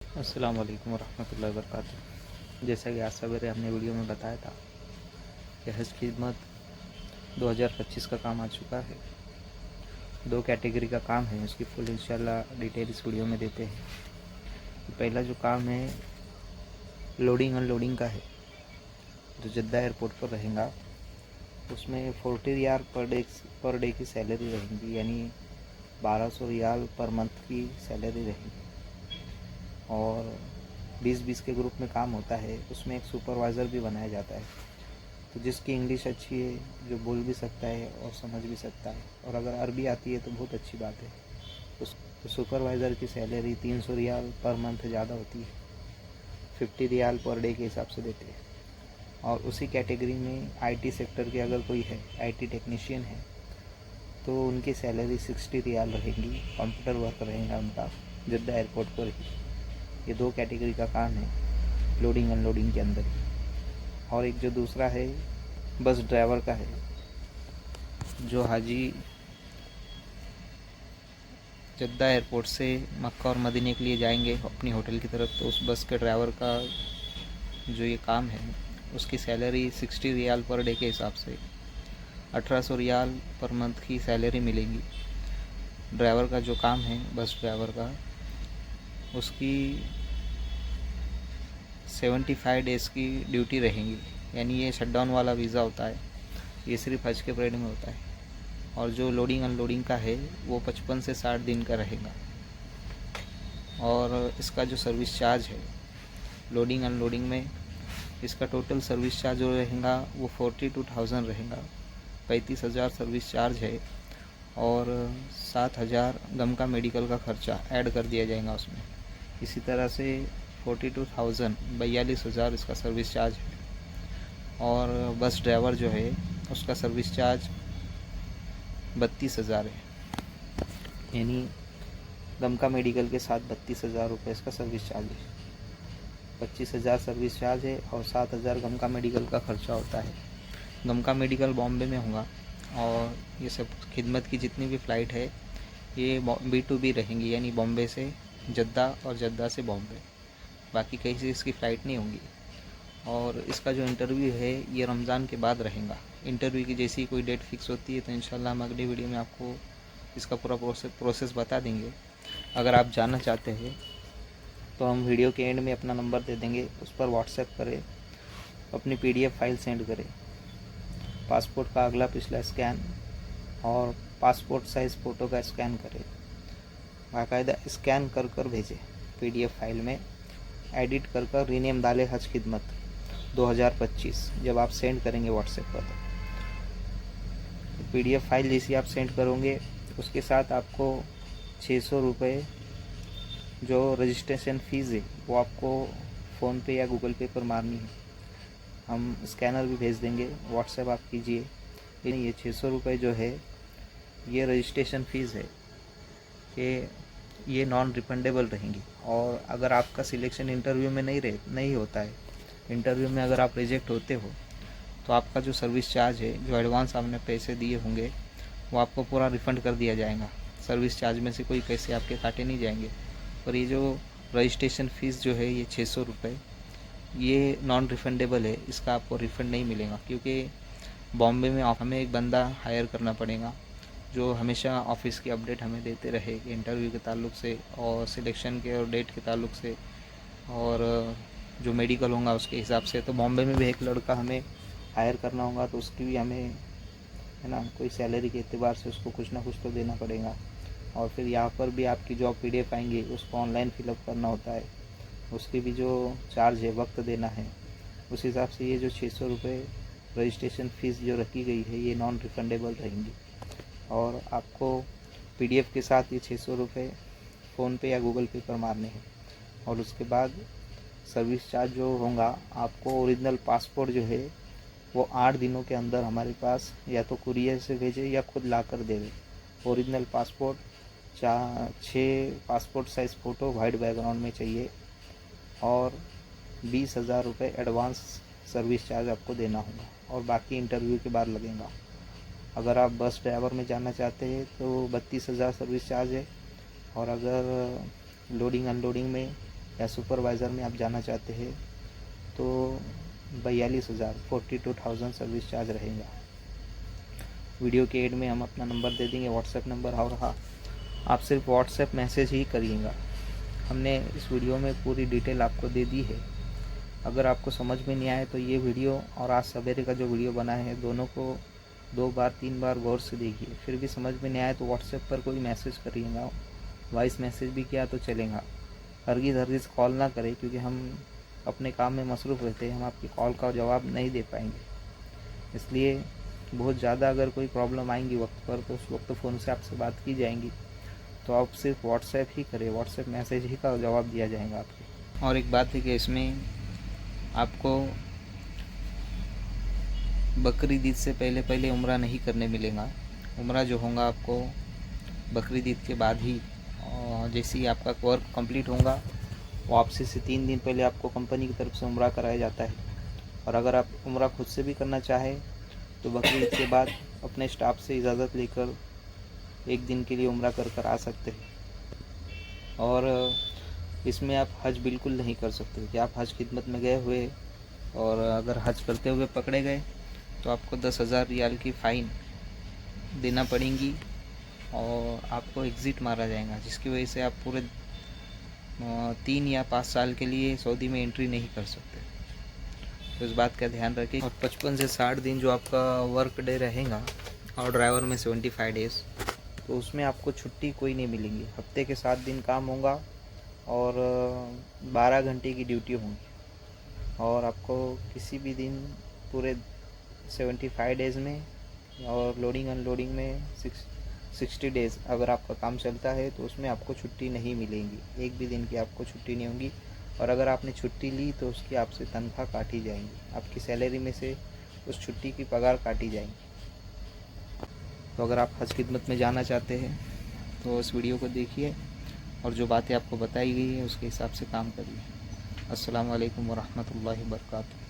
अस्सलाम वालेकुम रहमतुल्लाहि व बरकातुहू। जैसा कि आज सवेरे हमने वीडियो में बताया था कि हज खिदमत 2025 का काम आ चुका है। 2 कैटेगरी का काम है, उसकी फुल इंशाल्लाह डिटेल इस वीडियो में देते हैं। पहला जो काम है लोडिंग अनलोडिंग का है, जो जद्दा एयरपोर्ट पर रहेगा। उसमें 40 रियाल पर डे की सैलरी रहेगी, यानी 1200 रियाल पर मंथ की सैलरी रहेगी। और 20-20 के ग्रुप में काम होता है। उसमें एक सुपरवाइज़र भी बनाया जाता है, तो जिसकी इंग्लिश अच्छी है, जो बोल भी सकता है और समझ भी सकता है, और अगर अरबी आती है तो बहुत अच्छी बात है। तो सुपरवाइज़र की सैलरी 300 रियाल पर मंथ ज़्यादा होती है, 50 रियाल पर डे के हिसाब से देते हैं। और उसी कैटेगरी में आईटी सेक्टर के अगर कोई है, आईटी टेक्नीशियन है, तो उनकी सैलरी 60 रियाल रहेगी। कंप्यूटर वर्क रहेगा उनका जद्दा एयरपोर्ट पर ही। ये 2 कैटेगरी का काम है लोडिंग अनलोडिंग के अंदर ही। और एक जो दूसरा है बस ड्राइवर का है, जो हाजी जद्दा एयरपोर्ट से मक्का और मदीने के लिए जाएंगे अपनी होटल की तरफ, तो उस बस के ड्राइवर का जो ये काम है, उसकी सैलरी 60 रियाल पर डे के हिसाब से 1800 रियाल पर मंथ की सैलरी मिलेगी। ड्राइवर का जो काम है बस ड्राइवर का, उसकी 75 डेज़ की ड्यूटी रहेगी। यानी ये शटडाउन वाला वीज़ा होता है, ये सिर्फ हज के पीरियड में होता है। और जो लोडिंग अनलोडिंग का है वो 55 से 60 दिन का रहेगा। और इसका जो सर्विस चार्ज है लोडिंग अनलोडिंग में, इसका टोटल सर्विस चार्ज जो रहेगा वो 42,000 रहेगा। 35,000 सर्विस चार्ज है और 7,000 गम का मेडिकल का खर्चा ऐड कर दिया जाएगा उसमें। इसी तरह से 42,000 42,000 इसका सर्विस चार्ज है। और बस ड्राइवर जो है उसका सर्विस चार्ज 32,000 है, यानी गम का मेडिकल के साथ 32,000 रुपये इसका सर्विस चार्ज है। 25,000 सर्विस चार्ज है और 7,000 गम का मेडिकल का खर्चा होता है। गम का मेडिकल बॉम्बे में होगा। और ये सब खिदमत की जितनी भी फ़्लाइट है ये B2B रहेंगी, यानी बॉम्बे से जद्दा और जद्दा से बॉम्बे, बाकी कहीं से इसकी फ़्लाइट नहीं होंगी। और इसका जो इंटरव्यू है ये रमज़ान के बाद रहेगा। इंटरव्यू की जैसी कोई डेट फिक्स होती है तो इंशाल्लाह हम अगली वीडियो में आपको इसका पूरा प्रोसेस बता देंगे। अगर आप जानना चाहते हैं तो हम वीडियो के एंड में अपना नंबर दे देंगे, उस पर व्हाट्सएप करें, अपनी PDF फाइल सेंड करें, पासपोर्ट का अगला पिछला स्कैन और पासपोर्ट साइज़ फ़ोटो का स्कैन करें, बाकायदा स्कैन कर कर भेजें। PDF फाइल में एडिट कर कर रीनेम डालें हज खिदमत 2025। जब आप सेंड करेंगे व्हाट्सएप पर तो PDF फाइल जैसी आप सेंड करोगे उसके साथ आपको 600 रुपये जो रजिस्ट्रेशन फ़ीस है वो आपको फ़ोनपे या गूगल पे पर मारनी है। हम स्कैनर भी भेज देंगे, व्हाट्सएप आप कीजिए। लेकिन ये 600 रुपये जो है ये रजिस्ट्रेशन फ़ीस है कि ये नॉन रिफंडेबल रहेंगी। और अगर आपका सिलेक्शन इंटरव्यू में नहीं होता है, इंटरव्यू में अगर आप रिजेक्ट होते हो तो आपका जो सर्विस चार्ज है, जो एडवांस आपने पैसे दिए होंगे, वो आपको पूरा रिफ़ंड कर दिया जाएगा। सर्विस चार्ज में से कोई पैसे आपके काटे नहीं जाएंगे। और ये जो रजिस्ट्रेशन फ़ीस जो है ये 600 रुपये, ये नॉन रिफंडेबल है, इसका आपको रिफ़ंड नहीं मिलेगा। क्योंकि बॉम्बे में हमें एक बंदा हायर करना पड़ेगा जो हमेशा ऑफिस की अपडेट हमें देते रहे कि इंटरव्यू के ताल्लुक़ से और सिलेक्शन के और डेट के ताल्लुक़ से और जो मेडिकल होगा उसके हिसाब से। तो बॉम्बे में भी एक लड़का हमें हायर करना होगा, तो उसकी भी हमें है ना कोई सैलरी के एतबार से उसको कुछ ना कुछ तो देना पड़ेगा। और फिर यहाँ पर भी आपकी जॉब PDF आएंगी, उसको ऑनलाइन फिलअप करना होता है, उसकी भी जो चार्ज है वक्त देना है। उस हिसाब से ये जो 600 रुपये रजिस्ट्रेशन फ़ीस जो रखी गई है ये नॉन रिफंडेबल रहेंगी। और आपको PDF के साथ ये 600 रुपये फ़ोनपे या गूगल पे पर मारने हैं। और उसके बाद सर्विस चार्ज जो होगा, आपको ओरिजिनल पासपोर्ट जो है वो 8 दिनों के अंदर हमारे पास या तो कुरियर से भेजे या खुद ला कर देवे। Original passport 6 passport size photo white background में चाहिए। और 20,000 रुपये एडवांस सर्विस चार्ज आपको देना होगा और बाकी इंटरव्यू के बाद लगेगा। अगर आप बस ड्राइवर में जाना चाहते हैं तो 32,000 सर्विस चार्ज है। और अगर लोडिंग अनलोडिंग में या सुपरवाइज़र में आप जाना चाहते हैं तो 42,000 42,000 सर्विस चार्ज रहेगा। वीडियो के एड में हम अपना नंबर दे देंगे, व्हाट्सएप नंबर, और हाँ, आप सिर्फ व्हाट्सएप मैसेज ही करिएगा। हमने इस वीडियो में पूरी डिटेल आपको दे दी है। अगर आपको समझ में नहीं आए तो ये वीडियो और आज सवेरे का जो वीडियो बनाए हैं दोनों को 2 बार 3 बार गौर से देखिए। फिर भी समझ में नहीं आए तो व्हाट्सएप पर कोई मैसेज करिएगा, वॉइस मैसेज भी किया तो चलेगा। हरगिज़ कॉल ना करें, क्योंकि हम अपने काम में मसरूफ़ रहते हैं, हम आपकी कॉल का जवाब नहीं दे पाएंगे। इसलिए बहुत ज़्यादा अगर कोई प्रॉब्लम आएंगी वक्त पर तो उस वक्त फ़ोन से आपसे बात की जाएंगी, तो आप सिर्फ व्हाट्सएप ही करें, व्हाट्सएप मैसेज ही का जवाब दिया जाएगा आपको। और एक बात है कि इसमें आपको बकरीद ईद से पहले उम्रा नहीं करने मिलेगा। उम्रा जो होगा आपको बकरीद ईद के बाद ही, जैसे ही आपका वर्क कंप्लीट होगा वापसी से 3 दिन पहले आपको कंपनी की तरफ से उम्रा कराया जाता है। और अगर आप उम्रा खुद से भी करना चाहें तो बकरीद के बाद अपने स्टाफ से इजाज़त लेकर 1 दिन के लिए उम्रा कर आ सकते हैं। और इसमें आप हज बिल्कुल नहीं कर सकते कि आप हज खिदमत में गए हुए और अगर हज करते हुए पकड़े गए तो आपको 10,000 रियाल की फ़ाइन देना पड़ेगी और आपको एग्ज़िट मारा जाएगा, जिसकी वजह से आप पूरे 3 या 5 साल के लिए सऊदी में एंट्री नहीं कर सकते। तो इस बात का ध्यान रखें। और 55 से 60 दिन जो आपका वर्क डे रहेगा और ड्राइवर में 75 डेज़, तो उसमें आपको छुट्टी कोई नहीं मिलेंगी। हफ्ते के 7 दिन काम होगा और 12 घंटे की ड्यूटी होगी। और आपको किसी भी दिन पूरे 75 डेज़ में और लोडिंग अनलोडिंग में 60 डेज़ अगर आपका काम चलता है तो उसमें आपको छुट्टी नहीं मिलेगी। एक भी दिन की आपको छुट्टी नहीं होगी। और अगर आपने छुट्टी ली तो उसकी आपसे तनख्वाह काटी जाएंगी, आपकी सैलरी में से उस छुट्टी की पगार काटी जाएंगी। तो अगर आप हज खिदमत में जाना चाहते हैं तो इस वीडियो को देखिए और जो बातें आपको बताई गई है उसके हिसाब से काम करिए। अस्सलामु अलैकुम वरहमतुल्लाहि वबरकातुहू।